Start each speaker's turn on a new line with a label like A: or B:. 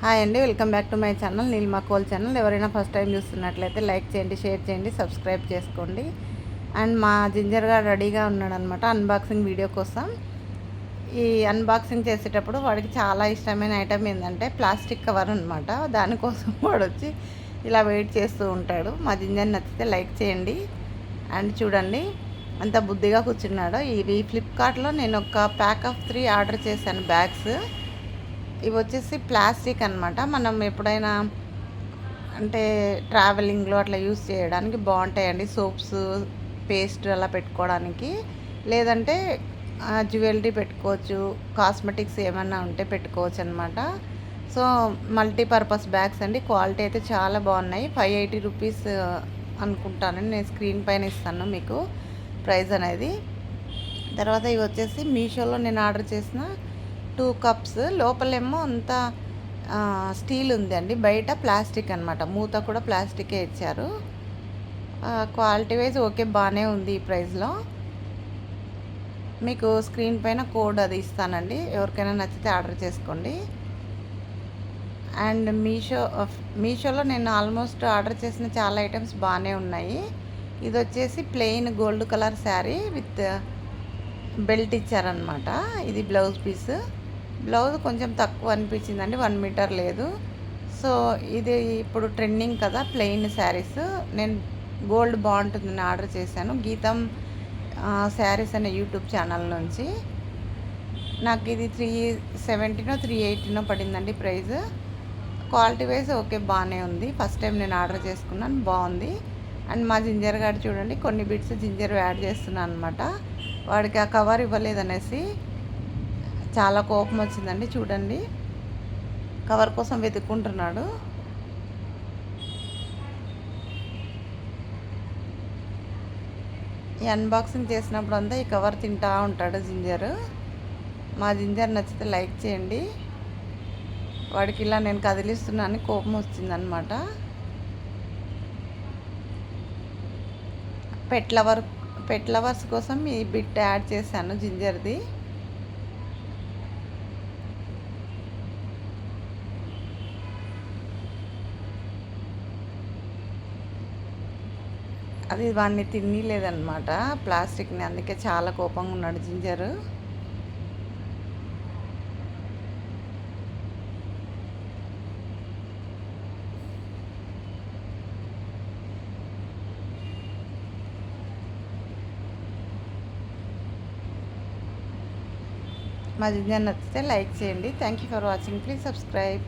A: Hi అండి, welcome back to my channel Neelima coal channel. ఎవరైనా first time చూస్తున్నట్లయితే like చేయండి, షేర్ చేయండి, సబ్స్క్రైబ్ చేసుకోండి. అండ్ మా జింజర్గా రెడీగా ఉన్నాడనమాట అన్బాక్సింగ్ వీడియో కోసం. ఈ అన్బాక్సింగ్ చేసేటప్పుడు వాడికి చాలా ఇష్టమైన ఐటమ్ ఏంటంటే ప్లాస్టిక్ కవర్ అనమాట. దానికోసం వాడు వచ్చి ఇలా వెయిట్ చేస్తూ ఉంటాడు. మా జింజర్ నచ్చితే లైక్ చేయండి. అండ్ చూడండి అంత బుద్ధిగా కూర్చున్నాడు. ఇది ఫ్లిప్కార్ట్లో నేను ఒక ప్యాక్ ఆఫ్ 3 ఆర్డర్ చేశాను బ్యాగ్స్. ఇవి వచ్చేసి ప్లాస్టిక్ అనమాట. మనం ఎప్పుడైనా అంటే ట్రావెలింగ్లో అట్లా యూస్ చేయడానికి బాగుంటాయండి. సోప్స్, పేస్ట్ అలా పెట్టుకోవడానికి, లేదంటే జ్యువెలరీ పెట్టుకోవచ్చు, కాస్మెటిక్స్ ఏమన్నా ఉంటే పెట్టుకోవచ్చు అనమాట. సో మల్టీపర్పస్ బ్యాగ్స్ అండి. క్వాలిటీ అయితే చాలా బాగున్నాయి. 580 రూపీస్ అనుకుంటానండి. నేను స్క్రీన్ పైన ఇస్తాను మీకు ప్రైస్ అనేది. తర్వాత ఇవి వచ్చేసి మీషోలో నేను ఆర్డర్ చేసిన 2 కప్స్. లోపలేమో అంతా స్టీల్ ఉంది అండి, బయట ప్లాస్టిక్ అనమాట. మూత కూడా ప్లాస్టికే ఇచ్చారు. క్వాలిటీ వైజ్ ఓకే, బాగానే ఉంది ఈ ప్రైస్లో. మీకు స్క్రీన్ పైన కోడ్ అది ఇస్తానండి, ఎవరికైనా నచ్చితే ఆర్డర్ చేసుకోండి. అండ్ మీషోలో నేను ఆల్మోస్ట్ ఆర్డర్ చేసిన చాలా ఐటమ్స్ బాగానే ఉన్నాయి. ఇది వచ్చేసి plain gold colour sari with belt ఇచ్చారనమాట. ఇది బ్లౌజ్ పీస్. బ్లౌజ్ కొంచెం తక్కువ అనిపించిందండి, 1 మీటర్ లేదు. సో ఇది ఇప్పుడు ట్రెండింగ్ కదా ప్లెయిన్ శారీస్. నేను గోల్డ్ బాగుంటుందని ఆర్డర్ చేశాను గీతం శారీస్ అనే యూట్యూబ్ ఛానల్ నుంచి. నాకు ఇది 370నో 380నో పడిందండి ప్రైస్. క్వాలిటీ వైజ్ ఓకే, బాగానే ఉంది. ఫస్ట్ టైం నేను ఆర్డర్ చేసుకున్నాను, బాగుంది. అండ్ మా జింజర్ గారు చూడండి కొన్ని బిట్స్ జింజర్ యాడ్ చేస్తున్నాను అనమాట. వాడికి ఆ కవర్ ఇవ్వలేదనేసి చాలా కోపం వచ్చిందండి. చూడండి కవర్ కోసం వెతుక్కుంటున్నాడు. ఈ అన్బాక్సింగ్ చేసినప్పుడు అంతా ఈ కవర్ తింటా ఉంటాడు జింజర్. మా జింజర్ నచ్చితే లైక్ చేయండి. వాడికి ఇలా నేను కదిలిస్తున్నాను, కోపం వచ్చిందనమాట. పెట్ లవర్స్ కోసం ఈ బిట్ యాడ్ చేశాను జింజర్ది. అది వాడిని తినలేదన్నమాట ప్లాస్టిక్ని, అందుకే చాలా కోపంగా ఉన్నాడు జింజరు. మా జింజర్ నచ్చితే లైక్ చేయండి. Thank you for watching. Please subscribe.